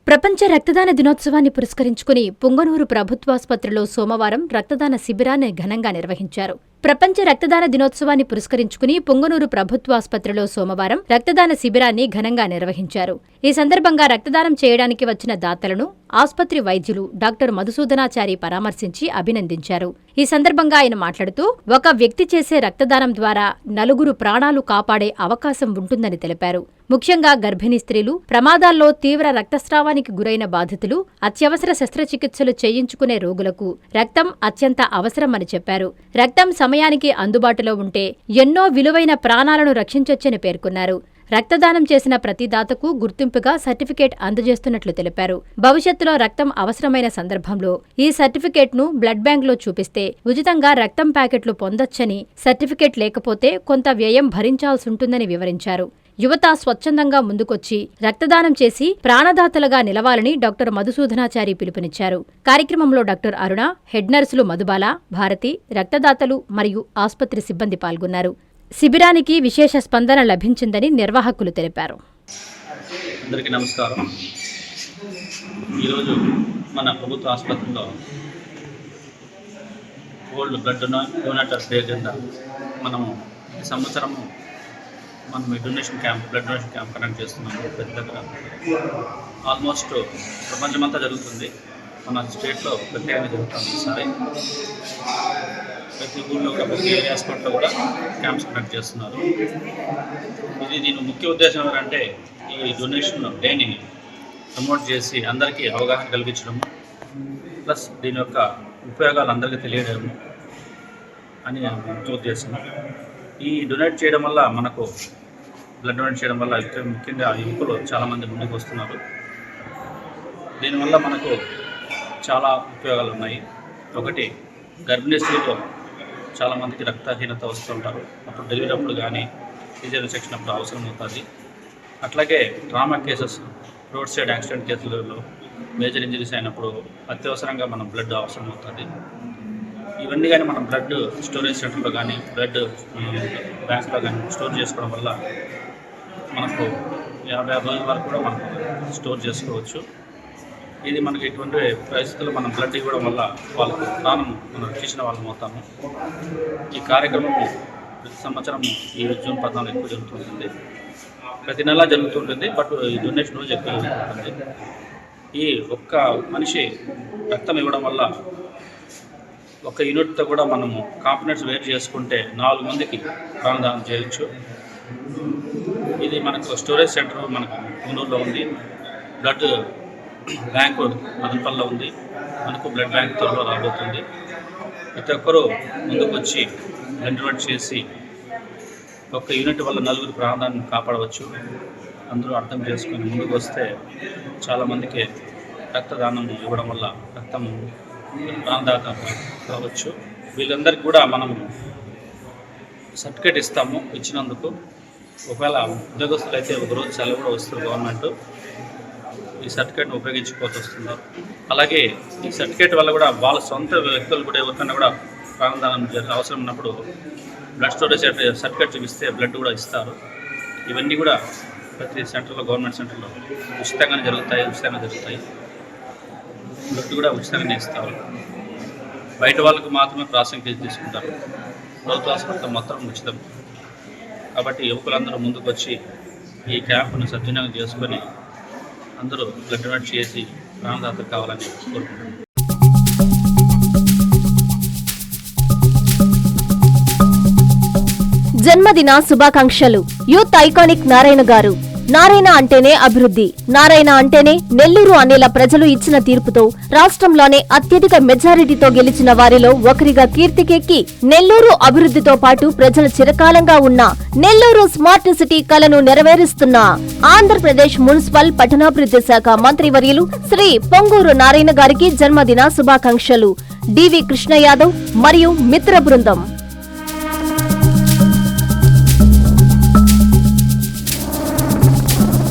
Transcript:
ప్రపంచ రక్తదాన దినోత్సవాన్ని పురస్కరించుకుని పుంగనూరు ప్రభుత్వాసుపత్రిలో సోమవారం రక్తదాన శిబిరాన్ని ఘనంగా నిర్వహించారు. ప్రపంచ రక్తదాన దినోత్సవాన్ని పురస్కరించుకుని పుంగనూరు ప్రభుత్వాసుపత్రిలో సోమవారం రక్తదాన శిబిరాన్ని ఘనంగా నిర్వహించారు. ఈ సందర్భంగా రక్తదానం చేయడానికి వచ్చిన దాతలను ఆస్పత్రి వైద్యులు డాక్టర్ మధుసూదనాచారి పరామర్శించి అభినందించారు. ఈ సందర్భంగా ఆయన మాట్లాడుతూ, ఒక వ్యక్తి చేసే రక్తదానం ద్వారా నలుగురు ప్రాణాలు కాపాడే అవకాశం ఉంటుందని తెలిపారు. ముఖ్యంగా గర్భిణీ స్త్రీలు, ప్రమాదాల్లో తీవ్ర రక్తస్రావానికి గురైన బాధితులు, అత్యవసర శస్త్రచికిత్సలు చేయించుకునే రోగులకు రక్తం అత్యంత అవసరమని చెప్పారు. రక్తం సమయానికి అందుబాటులో ఉంటే ఎన్నో విలువైన ప్రాణాలను రక్షించొచ్చని పేర్కొన్నారు. రక్తదానం చేసిన ప్రతి దాతకు గుర్తింపుగా సర్టిఫికేట్ అందజేస్తున్నట్లు తెలిపారు. భవిష్యత్తులో రక్తం అవసరమైన సందర్భంలో ఈ సర్టిఫికేట్ను బ్లడ్ బ్యాంక్లో చూపిస్తే ఉచితంగా రక్తం ప్యాకెట్లు పొందొచ్చని, సర్టిఫికేట్ లేకపోతే కొంత వ్యయం భరించాల్సుంటుందని వివరించారు. యువత స్వచ్ఛందంగా ముందుకొచ్చి రక్తదానం చేసి ప్రాణదాతలుగా నిలవాలని డాక్టర్ మధుసూదనాచారి పిలుపునిచ్చారు. కార్యక్రమంలో డాక్టర్ అరుణ, హెడ్ నర్సులు మధుబాల, భారతి, రక్తదాతలు మరియు ఆస్పత్రి సిబ్బంది పాల్గొన్నారు. శిబిరానికి విశేష స్పందన లభించిందని నిర్వాహకులు తెలిపారు. అందరికీ నమస్కారం. ఈరోజు మన ప్రభుత్వ ఆసుపత్రిలో ఓల్డ్ బ్లడ్ డొనేటర్స్ డే కింద మనము ఈ సంవత్సరం బ్లడ్ డొనేషన్ క్యాంప్ కండక్ట్ చేస్తున్నాము. పెద్దగా ఆల్మోస్ట్ ప్రపంచమంతా జరుగుతుంది, మన స్టేట్లో ప్రత్యేకంగా జరుగుతుంది. ఈసారి ప్రతి ఊళ్ళో కూడా, ప్రతి హాస్పిటల్లో కూడా క్యాంప్స్ కండక్ట్ చేస్తున్నారు. దీని ముఖ్య ఉద్దేశం ఏంటంటే ఈ డొనేషన్ డేని ప్రమోట్ చేసి అందరికీ అవగాహన కలిగించడము, ప్లస్ దీని యొక్క ఉపయోగాలు అందరికీ తెలియడము అని ముఖ్య ఉద్దేశం. ఈ డొనేట్ చేయడం వల్ల, మనకు బ్లడ్ డొనేట్ చేయడం వల్ల ముఖ్యంగా యువకులు చాలామంది ముందుకు వస్తున్నారు. దీనివల్ల మనకు చాలా ఉపయోగాలు ఉన్నాయి. ఒకటి, గర్భిణీ స్త్రీలో చాలామందికి రక్తహీనత వస్తుంటారు. అప్పుడు డెలివరీ అప్పుడు కానీ సిజేరియన్ సెక్షన్ అప్పుడు అవసరం అవుతుంది. అట్లాగే trauma cases, road side accident కేసులలో మేజర్ ఇంజరీస్ అయినప్పుడు అత్యవసరంగా మనం బ్లడ్ అవసరం అవుతుంది. ఇవన్నీ కానీ మనం బ్లడ్ స్టోరేజ్ సెంటర్లో కానీ, బ్లడ్ బ్యాంక్లో కానీ స్టోర్ చేసుకోవడం వల్ల మనకు 50 రోజుల వరకు కూడా మనం స్టోర్ చేసుకోవచ్చు. ఇది మనకి ఎటువంటి పరిస్థితుల్లో మనం బ్లడ్ ఇవ్వడం వల్ల వాళ్ళకు ప్రాణం మనం రక్షించిన వాళ్ళం అవుతాము. ఈ కార్యక్రమం ప్రతి సంవత్సరం ఈ జూన్ 14 ఎక్కువ జరుగుతుంటుంది. ప్రతి నెల జరుగుతుంటుంది, బట్ ఈ డొనేషన్ రోజు ఎక్కువ జరుగుతుంది. ఈ ఒక్క మనిషి రక్తం ఇవ్వడం వల్ల ఒక యూనిట్తో కూడా మనము కాంపోనెంట్స్ వేరు చేసుకుంటే 4 మందికి ప్రాణదానం చేయొచ్చు. ఇది మనకు స్టోరేజ్ సెంటర్ మనకు పుంగనూరులో ఉంది, బ్లడ్ బ్యాంకు మదనపల్లిలో ఉంది, మనకు బ్లడ్ బ్యాంక్ త్వరలో రాబోతుంది. ప్రతి ఒక్కరూ ముందుకు వచ్చి బ్లడ్ డొనేట్ చేసి ఒక యూనిట్ వల్ల 4 ప్రాణాలను కాపాడవచ్చు. అందరూ అర్థం చేసుకొని ముందుకు వస్తే చాలామందికి రక్తదానం ఇవ్వడం వల్ల రక్తం ప్రాణదాత కావచ్చు. వీళ్ళందరికీ కూడా మనం సర్టిఫికేట్ ఇస్తాము. ఇచ్చినందుకు ఒకవేళ ఉద్యోగస్తులు అయితే ఒకరోజు సెలవు కూడా వస్తుంది గవర్నమెంట్, ఈ సర్టిఫికేట్ను ఉపయోగించుకోవాల్సి వస్తున్నారు. అలాగే ఈ సర్టిఫికేట్ వల్ల కూడా వాళ్ళ సొంత వ్యక్తులు కూడా ఎవరికైనా కూడా ప్రాణదానం అవసరం ఉన్నప్పుడు బ్లడ్ స్టోరేజ్ సర్టిఫికేట్ చూపిస్తే బ్లడ్ కూడా ఇస్తారు. ఇవన్నీ కూడా ప్రతి సెంటర్లో, గవర్నమెంట్ సెంటర్లో ఉచితంగా జరుగుతాయి. బ్లడ్ కూడా ఉచితంగానే ఇస్తారు. బయట వాళ్ళకు మాత్రమే ప్రాసెసింగ్ ఫీజు తీసుకుంటారు. ప్రభుత్వ హాస్పిటల్ మొత్తం ఉచితం. కాబట్టి యువకులందరూ ముందుకు వచ్చి ఈ క్యాంపును సద్వినియోగం చేసుకొని అందరూ బ్లడ్ డొనేట్ చేసి ప్రాణదాతలు కావాలని కోరుకుంటున్నాను. జన్మదిన శుభాకాంక్షలు. యూత్ ఐకానిక్ నారాయణ గారు. నారాయణ అంటేనే అభివృద్ధి, నారాయణ అంటేనే నెల్లూరు అనేలా ప్రజలు ఇచ్చిన తీర్పుతో రాష్ట్రంలోనే అత్యధిక మెజారిటీతో గెలిచిన వారిలో ఒకరిగా కీర్తికెక్కి నెల్లూరు అభివృద్ధితో పాటు ప్రజలు చిరకాలంగా ఉన్న నెల్లూరు స్మార్ట్ సిటీ కలను నెరవేరుస్తున్న ఆంధ్రప్రదేశ్ మున్సిపల్ పట్టణాభివృద్ధి శాఖ మంత్రివర్యులు శ్రీ పొంగూరు నారాయణ గారికి జన్మదిన శుభాకాంక్షలు. డివి కృష్ణ యాదవ్ మరియు మిత్ర బృందం.